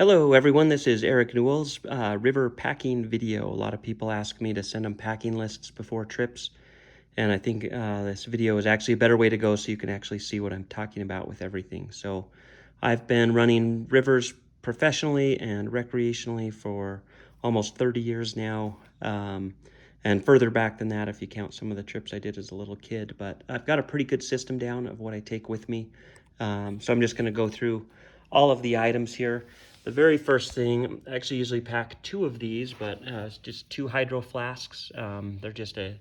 Hello everyone, this is Eric Newell's river packing video. A lot of people ask me to send them packing lists before trips, and I think this video is actually a better way to go so you can actually see what I'm talking about with everything. So I've been running rivers professionally and recreationally for almost 30 years now, and further back than that if you count some of the trips I did as a little kid. But I've got a pretty good system down of what I take with me. So I'm just going to go through all of the items here. The very first thing, I actually usually pack two of these, but it's just two hydro flasks. They're just a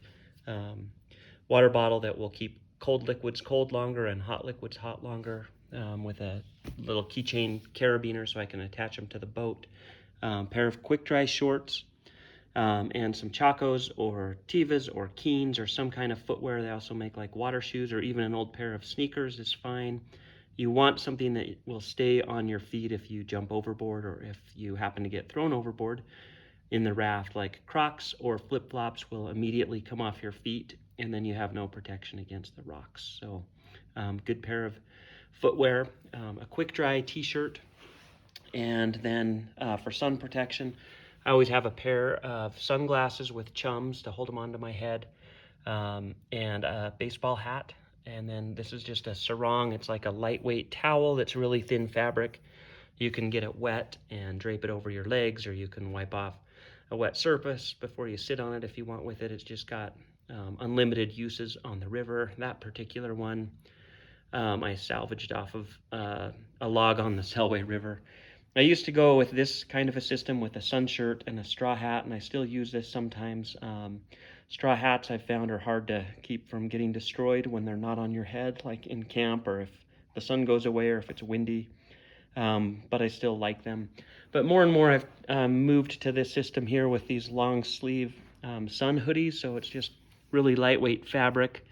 water bottle that will keep cold liquids cold longer and hot liquids hot longer, with a little keychain carabiner so I can attach them to the boat. Pair of quick dry shorts, and some Chacos or Tevas or Keens or some kind of footwear. They also make like water shoes, or even an old pair of sneakers is fine. You want something that will stay on your feet if you jump overboard or if you happen to get thrown overboard in the raft. Like Crocs or flip-flops will immediately come off your feet, and then you have no protection against the rocks. So good pair of footwear, a quick dry t-shirt, and then for sun protection, I always have a pair of sunglasses with chums to hold them onto my head, and a baseball hat. And then this is just a sarong. It's like a lightweight towel that's really thin fabric. You can get it wet and drape it over your legs, or you can wipe off a wet surface before you sit on it if you want with it. It's just got unlimited uses on the river. That particular one I salvaged off of a log on the Selway River. I used to go with this kind of a system with a sun shirt and a straw hat, and I still use this sometimes. Straw hats I found are hard to keep from getting destroyed when they're not on your head, like in camp, or if the sun goes away or if it's windy, but I still like them. But more and more I've moved to this system here with these long sleeve sun hoodies, so it's just really lightweight fabric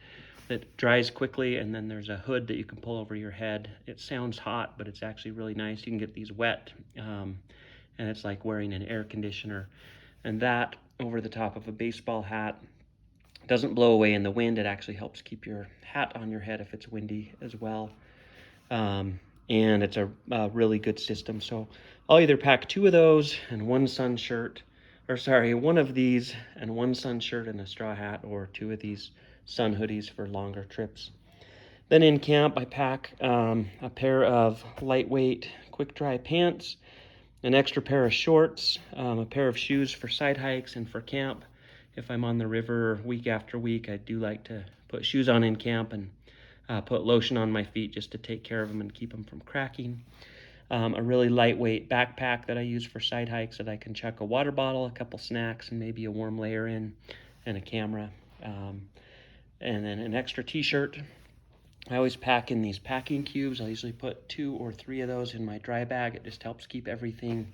that dries quickly, and then there's a hood that you can pull over your head. It sounds hot, but it's actually really nice. You can get these wet, and it's like wearing an air conditioner. And that over the top of a baseball hat doesn't blow away in the wind. It actually helps keep your hat on your head if it's windy as well. And it's a really good system. So I'll either pack two of those and one sun shirt, or sorry, one of these and one sun shirt and a straw hat, or two of these sun hoodies for longer trips. Then in camp, I pack a pair of lightweight quick dry pants, an extra pair of shorts, a pair of shoes for side hikes and for camp. If I'm on the river week after week, I do like to put shoes on in camp and put lotion on my feet just to take care of them and keep them from cracking. A really lightweight backpack that I use for side hikes that I can chuck a water bottle, a couple snacks, and maybe a warm layer in, and a camera. And then an extra t-shirt. I always pack in these packing cubes. I usually put 2 or 3 of those in my dry bag. It just helps keep everything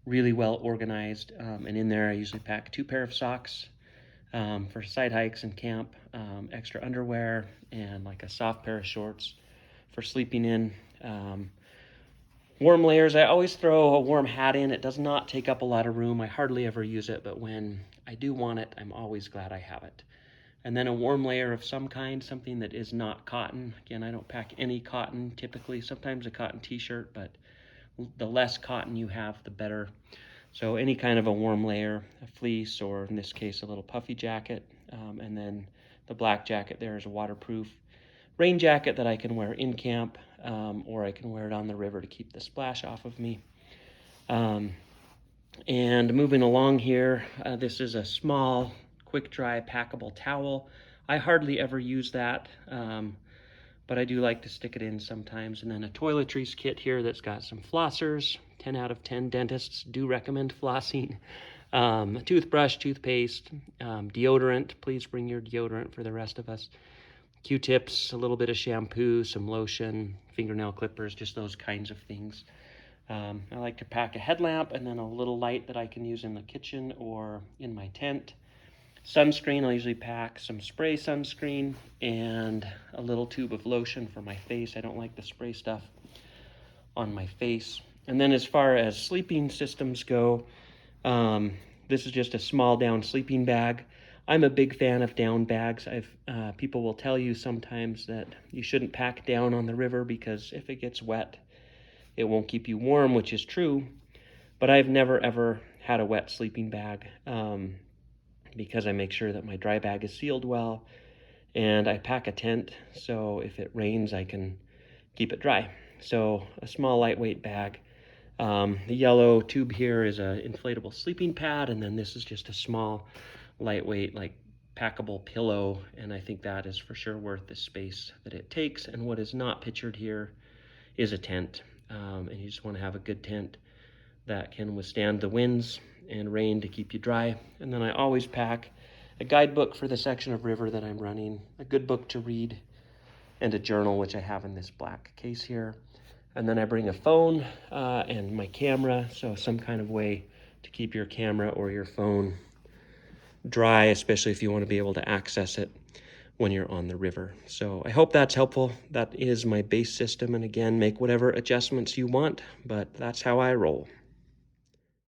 really well organized. And in there I usually pack 2 pair of socks for side hikes and camp, extra underwear, and like a soft pair of shorts for sleeping in. Warm layers, I always throw a warm hat in. It does not take up a lot of room. I hardly ever use it, but when I do want it, I'm always glad I have it. And then a warm layer of some kind, something that is not cotton. Again, I don't pack any cotton typically, sometimes a cotton t-shirt, but the less cotton you have, the better. So any kind of a warm layer, a fleece, or in this case, a little puffy jacket. And then the black jacket there is a waterproof rain jacket that I can wear in camp, or I can wear it on the river to keep the splash off of me. And moving along here, this is a small quick dry packable towel. I hardly ever use that, but I do like to stick it in sometimes. And then a toiletries kit here that's got some flossers. 10 out of 10 dentists do recommend flossing. A toothbrush, toothpaste, deodorant. Please bring your deodorant for the rest of us. Q-tips, a little bit of shampoo, some lotion, fingernail clippers, just those kinds of things. I like to pack a headlamp and then a little light that I can use in the kitchen or in my tent. Sunscreen, I'll usually pack some spray sunscreen and a little tube of lotion for my face. I don't like the spray stuff on my face. And then as far as sleeping systems go, this is just a small down sleeping bag. I'm a big fan of down bags. People will tell you sometimes that you shouldn't pack down on the river because if it gets wet, it won't keep you warm, which is true. But I've never ever had a wet sleeping bag because I make sure that my dry bag is sealed well, and I pack a tent so if it rains I can keep it dry. So a small lightweight bag. The yellow tube here is an inflatable sleeping pad, and then this is just a small lightweight like packable pillow, and I think that is for sure worth the space that it takes. And what is not pictured here is a tent, and you just want to have a good tent that can withstand the winds and rain to keep you dry. And then I always pack a guidebook for the section of river that I'm running, a good book to read, and a journal, which I have in this black case here. And then I bring a phone and my camera, so some kind of way to keep your camera or your phone dry, especially if you want to be able to access it when you're on the river. So I hope that's helpful. That is my base system, and again, make whatever adjustments you want, but that's how I roll.